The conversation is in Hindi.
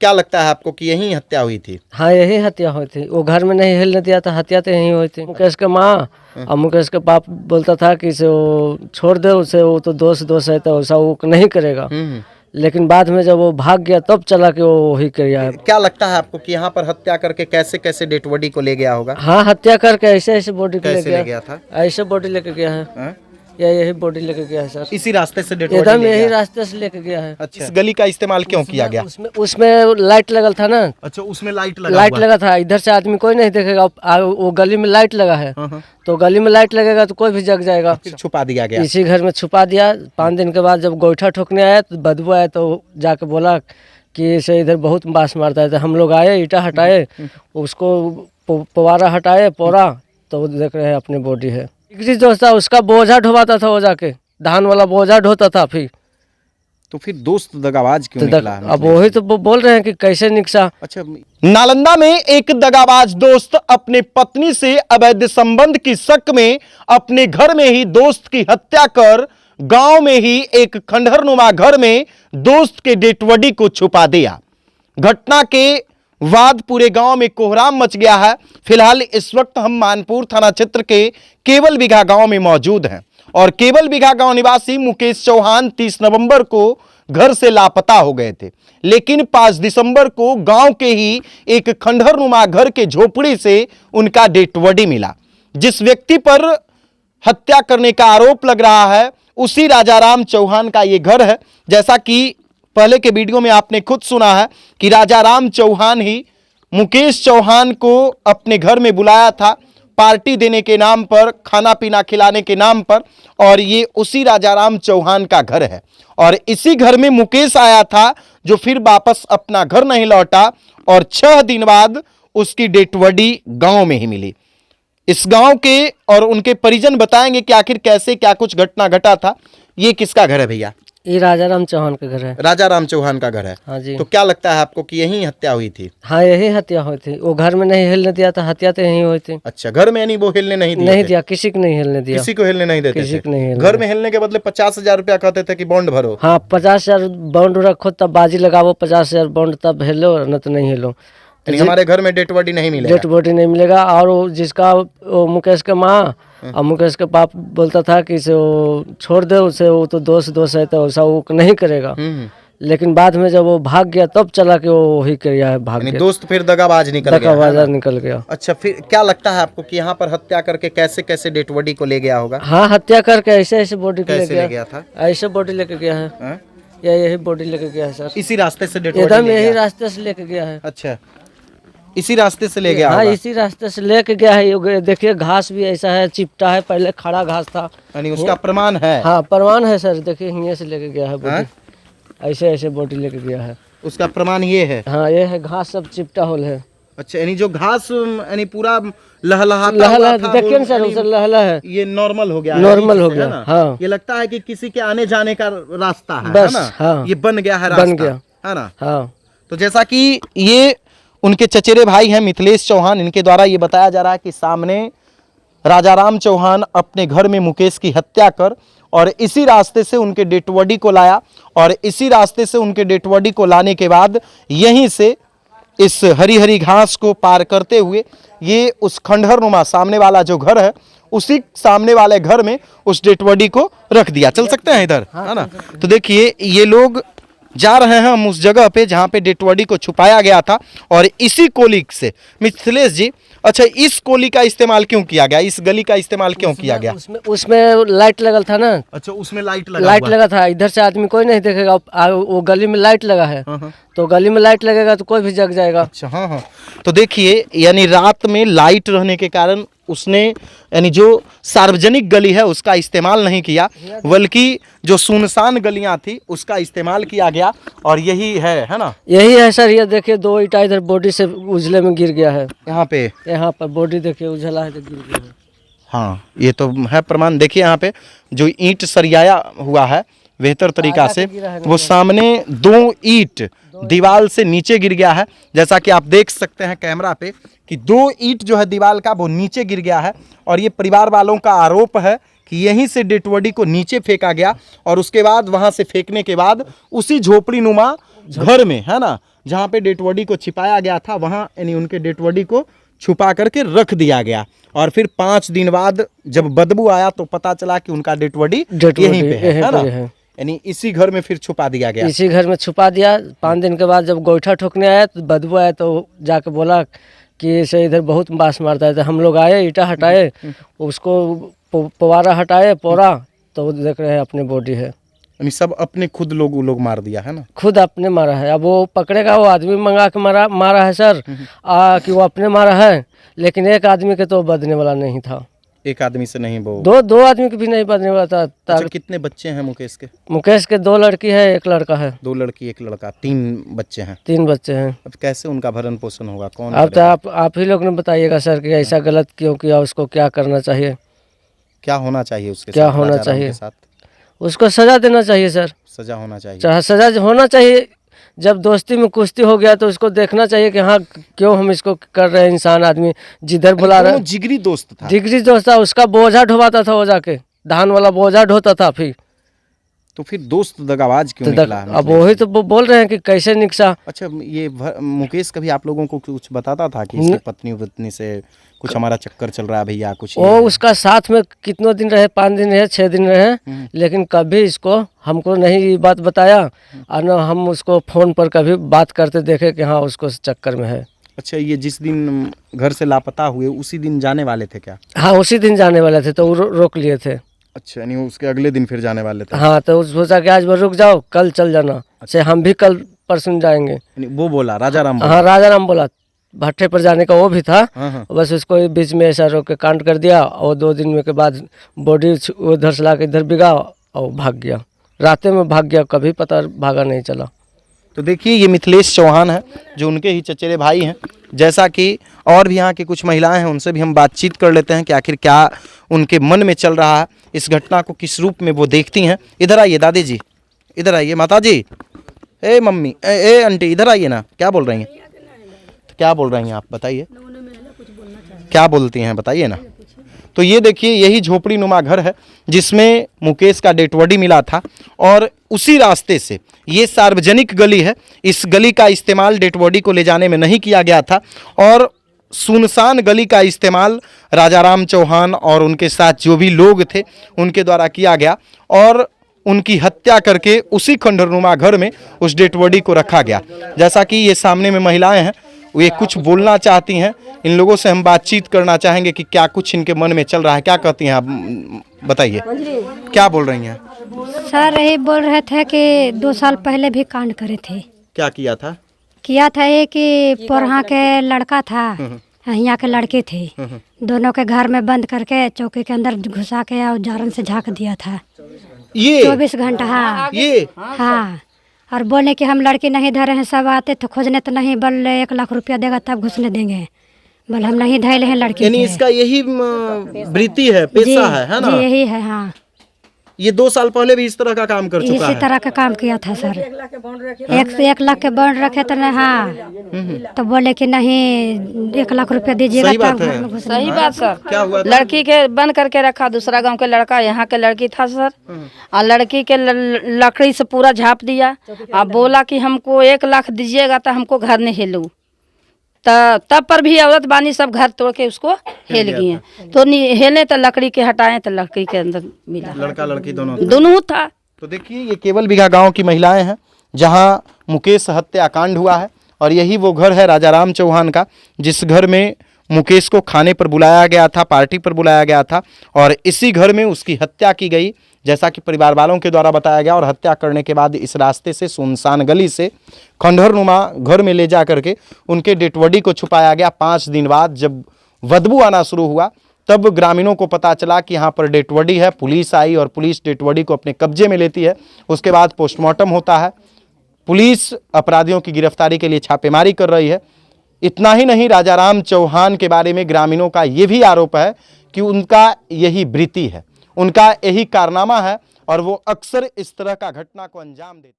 क्या लगता है आपको कि यही हत्या हुई थी? हाँ, यही हत्या हुई थी। वो घर में नहीं हिलने दिया था, हत्या तो यही हुई थी। मुकेश के माँ और मुकेश के बाप बोलता था कि इसे वो छोड़ दे, उसे वो तो दोष है, तो ऐसा वो नहीं करेगा। लेकिन बाद में जब वो भाग गया तब चला कि वो वही किया है। क्या लगता है आपको कि यहाँ पर हत्या करके कैसे कैसे डेड बॉडी को ले गया होगा? हाँ, हत्या करके ऐसे बॉडी को कैसे ले गया था? ऐसे बॉडी लेके गया है। यही बॉडी लेके गया है सर। इसी रास्ते से डेड बॉडी एकदम यही रास्ते से लेके गया है। अच्छा, इस गली का इस्तेमाल क्यों किया गया? उसमें लाइट लगल था ना। अच्छा, उसमें लाइट लगा था। इधर से आदमी कोई नहीं देखेगा, वो गली में लाइट लगा है। तो गली में लाइट लगेगा तो कोई भी जग जाएगा। फिर छुपा दिया गया। इसी घर में छुपा दिया। 5 दिन के बाद जब गोईठा ठोकने आया तो बदबू आया, तो जाके बोला कि इसे इधर बहुत बांस मारता है। तो हम लोग आए, ईटा हटाए, उसको पवारा हटाए, पोरा, तो देख रहे हैं अपनी बॉडी है। दोस्त था उसका, बोझा ढोवाता था, वो जाके धान वाला बोझा ढोता था। फिर तो फिर दोस्त दगाबाज क्यों निकला? अब वही तो बोल रहे हैं कि कैसे निकला। अच्छा, नालंदा में एक दगाबाज दोस्त अपने पत्नी से अवैध संबंध की शक में अपने घर में ही दोस्त की हत्या कर गांव में ही एक खंडहरनुमा घर में दोस्त के डेड बॉडी को छुपा दिया। घटना के बाद पूरे गांव में कोहराम मच गया है। फिलहाल इस वक्त हम मानपुर थाना क्षेत्र के केवल बिघा गांव में मौजूद हैं और केवल बिघा गांव निवासी मुकेश चौहान 30 नवंबर को घर से लापता हो गए थे, लेकिन 5 दिसंबर को गांव के ही एक खंडहरनुमा घर के झोपड़ी से उनका डेड बॉडी मिला। जिस व्यक्ति पर हत्या करने का आरोप लग रहा है उसी राजाराम चौहान का ये घर है। जैसा कि पहले के वीडियो में आपने खुद सुना है कि राजाराम चौहान ही मुकेश चौहान को अपने घर में बुलाया था पार्टी देने के नाम पर, खाना पीना खिलाने के नाम पर, और ये उसी राजाराम चौहान का घर है। और इसी घर में मुकेश आया था जो फिर वापस अपना घर नहीं लौटा और 6 दिन बाद उसकी डेड बॉडी गांव में ही मिली। इस गांव के और उनके परिजन बताएंगे कि आखिर कैसे क्या कुछ घटना घटा था। ये किसका घर है भैया? ये राजाराम चौहान का घर है। राजाराम चौहान का घर है। हाँ जी। तो क्या लगता है आपको कि यही हत्या हुई थी? हाँ, यही हत्या हुई थी। वो घर में नहीं हिलने दिया था, हत्या तो यही हुई थी। अच्छा, घर में यानी वो हिलने नहीं दिया, किसी को नहीं हिलने दिया। किसी को हिलने नहीं देते किसी को नहीं हिलने। घर में हिलने के बदले 50,000 रुपया कहते थे कि बॉन्ड भरो। हाँ, 50,000 बॉन्ड रखो तब बाजी लगाओ, 50,000 बॉन्ड तब हिलो, न तो नहीं हिलो। हमारे घर में डेड बॉडी नहीं मिलेगा। डेड बॉडी नहीं मिलेगा। और वो जिसका वो मुकेश के माँ और मुकेश के बाप बोलता था कि इसे वो छोड़ दे, उसे वो तो दोष है, तो ऐसा वो नहीं करेगा। लेकिन बाद में जब वो भाग गया तब चला कि वो वही किया है, भाग गया। दोस्त फिर दगाबाज निकल गया। अच्छा, फिर क्या लगता है आपको कि यहाँ पर हत्या करके कैसे कैसे डेड बॉडी को ले गया होगा? हाँ, हत्या करके ऐसे बॉडी को ले गया था। ऐसे बॉडी लेके गया है। यही बॉडी लेके गया है सर। इसी रास्ते से एकदम यही रास्ते से लेके गया है। अच्छा, इसी रास्ते से ले गया? हाँ, इसी रास्ते से लेके गया है। देखिए घास भी ऐसा है, चिपटा है, पहले खड़ा घास था। यानी उसका प्रमाण है? हाँ, प्रमाण है सर। देखिए यहीं से लेके गया है बॉडी। ऐसे बॉडी लेके गया है। उसका प्रमाण ये है? हाँ, ये है, घास सब चिपटा होल है। अच्छा, यानी जो घास यानी पूरा लहलहा देखिए सर, उसे लहला है। ये नॉर्मल हो गया? नॉर्मल हो गया। हाँ, ये लगता है कि किसी के आने जाने का रास्ता है, बस। ना? हाँ, ये बन गया है, बन गया है ना? हाँ। तो जैसा कि ये उनके चचेरे भाई हैं मिथिलेश चौहान, इनके द्वारा ये बताया जा रहा है कि सामने राजाराम चौहान अपने घर में मुकेश की हत्या कर और इसी रास्ते से उनके डेड बॉडी को लाया और इसी रास्ते से उनके डेड बॉडी को लाने के बाद यहीं से इस हरी हरी घास को पार करते हुए ये उस खंडहरनुमा सामने वाला जो घर है उसी सामने वाले घर में उस डेड बॉडी को रख दिया। चल सकते हैं इधर, है ना? तो देखिए ये लोग जा रहे हैं हम उस जगह पे जहां पे डेड बॉडी को छुपाया गया था और इसी कोली से। मिथिलेश जी, अच्छा, इस कोली का इस्तेमाल क्यों किया गया? इस गली का इस्तेमाल क्यों किया गया? उसमें लाइट लगल था ना। अच्छा, उसमें लाइट लगा था। इधर से आदमी कोई नहीं देखेगा, वो गली में लाइट लगा है। तो गली में लाइट लगेगा तो कोई भी जग जाएगा। अच्छा, हाँ। तो देखिए यानी रात में लाइट रहने के कारण उसने यानी जो सार्वजनिक गली है उसका इस्तेमाल नहीं किया, बल्कि जो सुनसान गलियां थी उसका इस्तेमाल किया गया। और यही है ना? यही है सर। ये देखिए 2 ईटा इधर बॉडी से उजले में गिर गया है। यहाँ पर बॉडी देखिए उजला है तो गिर गया है। हाँ, ये तो है प्रमाण। देखिए यहाँ पे जो ईंट सरियाया हुआ है बेहतर तरीका से, वो सामने 2 ईंट दीवार से नीचे गिर गया है। जैसा कि आप देख सकते हैं कैमरा पे कि 2 ईंट जो है दीवार का वो नीचे गिर गया है और ये परिवार वालों का आरोप है कि यहीं से डेड बॉडी को नीचे फेंका गया और उसके बाद वहां से फेंकने के बाद उसी झोपड़ी नुमा घर में, है ना, जहाँ पे डेड बॉडी को छिपाया गया था वहाँ यानी उनके डेड बॉडी को छुपा करके रख दिया गया। और फिर 5 दिन बाद जब बदबू आया तो पता चला कि उनका डेड बॉडी यहीं पे है ना, यानी इसी घर में फिर छुपा दिया गया। इसी घर में छुपा दिया। 5 दिन के बाद जब गोईठा ठोकने आया तो बदबू आया तो जाके बोला कि इसे इधर बहुत बांस मारता है। तो हम लोग आए, ईटा हटाए, उसको पवारा हटाए, पोरा, तो देख रहे हैं अपने बॉडी है। यानी सब अपने खुद लोग मार दिया है ना, खुद अपने मारा है। अब वो पकड़ेगा, वो आदमी मंगा के मारा है सर, कि वो अपने मारा है, लेकिन एक आदमी के तो बदने वाला नहीं था। एक आदमी से नहीं, वो दो आदमी के भी नहीं बदने वाला था। अच्छा, कितने बच्चे हैं मुकेश के? मुकेश के 2 लड़की है, 1 लड़का है। 2 लड़की 1 लड़का, 3 बच्चे हैं। 3 बच्चे हैं। अब कैसे उनका भरण पोषण होगा, कौन? अब तो आप ही लोग ने बताइएगा सर कि ऐसा गलत क्यों किया, उसको क्या करना चाहिए, क्या होना चाहिए उसके क्या साथ, होना राजाराम चाहिए? के साथ उसको सजा देना चाहिए सर, सजा होना चाहिए। सजा होना चाहिए। जब दोस्ती में कुश्ती हो गया तो उसको देखना चाहिए कि हाँ क्यों हम इसको कर रहे हैं। इंसान आदमी जिधर बुला रहा, जिगरी दोस्त था, जिगरी दोस्त था, उसका बोझा ढोवाता था, वो जाके धान वाला बोझा ढोता था। तो फिर दोस्त दगाबाज क्यों निकला? अब वही तो बोल रहे हैं कि कैसे निकसा। अच्छा, ये मुकेश कभी आप लोगों को कुछ बताता था कि इसकी पत्नी से कुछ हमारा चक्कर चल रहा है भैया, कुछ? वो उसका साथ में कितनों दिन रहे, 5 दिन रहे, 6 दिन रहे, लेकिन कभी इसको हमको नहीं ये बात बताया, और न हम उसको फोन पर कभी बात करते देखे कि हाँ उसको चक्कर में है। अच्छा, ये जिस दिन घर से लापता हुए उसी दिन जाने वाले थे क्या? हाँ, उसी दिन जाने वाले थे, तो वो रोक लिए थे। अच्छा, नहीं उसके अगले दिन फिर जाने वाले थे? हाँ, तो सोचा कि आज वो रुक जाओ, कल चल जाना, से हम भी कल परसों जाएंगे। वो बोला राजाराम? हाँ, राजाराम बोला। भट्टे पर जाने का वो भी था। हाँ। बस उसको बीच में ऐसा रोक के कांड कर दिया, और 2 दिन में के बाद बॉडी उधर से ला के इधर बिगा और भाग गया। रातें में भाग गया, कभी पता भागा नहीं चला। तो देखिए, ये मिथिलेश चौहान है जो उनके ही चचेरे भाई हैं। जैसा कि और भी यहाँ की कुछ महिलाएं हैं, उनसे भी हम बातचीत कर लेते हैं कि आखिर क्या उनके मन में चल रहा है, इस घटना को किस रूप में वो देखती हैं। इधर आइए दादी जी, इधर आइए माता जी, ए मम्मी, ए आंटी, इधर आइए ना। क्या बोल रही हैं? तो क्या बोल रही हैं आप, बताइए, क्या बोलती हैं, बताइए ना। तो ये देखिए, यही झोपड़ी नुमा घर है जिसमें मुकेश का डेड बॉडी मिला था, और उसी रास्ते से, ये सार्वजनिक गली है, इस गली का इस्तेमाल डेड बॉडी को ले जाने में नहीं किया गया था, और सुनसान गली का इस्तेमाल राजाराम चौहान और उनके साथ जो भी लोग थे उनके द्वारा किया गया, और उनकी हत्या करके उसी खंडहरनुमा घर में उस डेड बॉडी को रखा गया। जैसा कि ये सामने में महिलाएं हैं, वे कुछ बोलना चाहती हैं, इन लोगों से हम बातचीत करना चाहेंगे कि क्या कुछ इनके मन में चल रहा है। क्या कहती हैं आप, बताइए, क्या बोल रही हैं? सर यही बोल रहे थे कि 2 साल पहले भी कांड करे थे। क्या किया था? ये कि पोरहा के लड़का था, यहाँ के लड़के थे, दोनों के घर में बंद करके चौकी के अंदर घुसा के और जारन से झाँक दिया था। ये 24 घंटा। हाँ, ये हाँ, और बोले कि हम लड़की नहीं धरे हैं, सब आते तो खोजने तो नहीं, बल 1 लाख रुपया देगा तब घुसने देंगे, बल हम नहीं धैले हैं लड़की। यानी इसका यही वृत्ति है, पेशा है ना? यही है। हाँ, ये 2 साल पहले भी इस तरह का काम कर चुका इसी है। तरह का काम किया था सर। 1 से 1 लाख के बॉन्ड रखे तो नहीं। हाँ, तो बोले कि नहीं 1 लाख रुपया दीजिएगा सही बात तब है। घर में घुसने। सही बात सर। क्या हुआ था? लड़की के बंद करके रखा, दूसरा गांव के लड़का यहाँ के लड़की था सर, और लड़की के लकड़ी से पूरा झाँप दिया, और बोला कि हमको 1 लाख दीजिएगा तो हमको घर नहीं हिलूं। तब पर भी औरत बानी सब घर तोड़ के उसको हिल गई हैं। तो हिले तो लकड़ी के हटाए तो लकड़ी के अंदर मिला, लड़का लड़की दोनों था। तो देखिए, ये केवल बिघा गांव की महिलाएं हैं जहां मुकेश हत्याकांड हुआ है, और यही वो घर है राजाराम चौहान का जिस घर में मुकेश को खाने पर बुलाया गया था, पार्टी पर बुलाया गया था, और इसी घर में उसकी हत्या की गई जैसा कि परिवार वालों के द्वारा बताया गया। और हत्या करने के बाद इस रास्ते से, सुनसान गली से खंडहरनुमा घर में ले जा करके उनके डेड बॉडी को छुपाया गया। 5 दिन बाद जब बदबू आना शुरू हुआ तब ग्रामीणों को पता चला कि यहाँ पर डेड बॉडी है। पुलिस आई और पुलिस डेड बॉडी को अपने कब्जे में लेती है। उसके बाद पोस्टमार्टम होता है। पुलिस अपराधियों की गिरफ्तारी के लिए छापेमारी कर रही है। इतना ही नहीं, राजाराम चौहान के बारे में ग्रामीणों का ये भी आरोप है कि उनका यही वृत्ति है, उनका यही कारनामा है, और वो अक्सर इस तरह का घटना को अंजाम देता है।